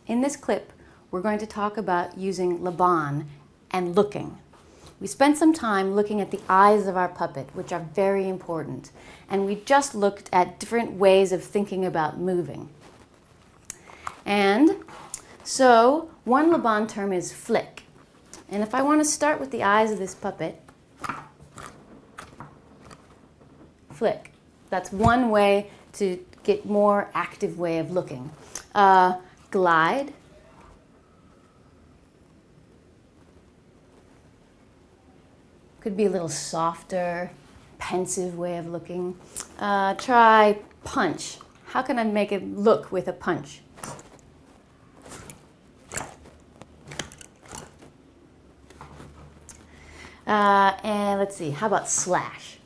In this clip, we're going to talk about using Laban and looking. We spent some time looking at the eyes of our puppet, which are very important, and we just looked at different ways of thinking about moving. And so one Laban term is flick. And if I want to start with the eyes of this puppet, flick. That's one way to get more active way of looking. Glide. Could be a little softer, pensive way of looking. Try punch. How can I make it look with a punch? And let's see, how about slash?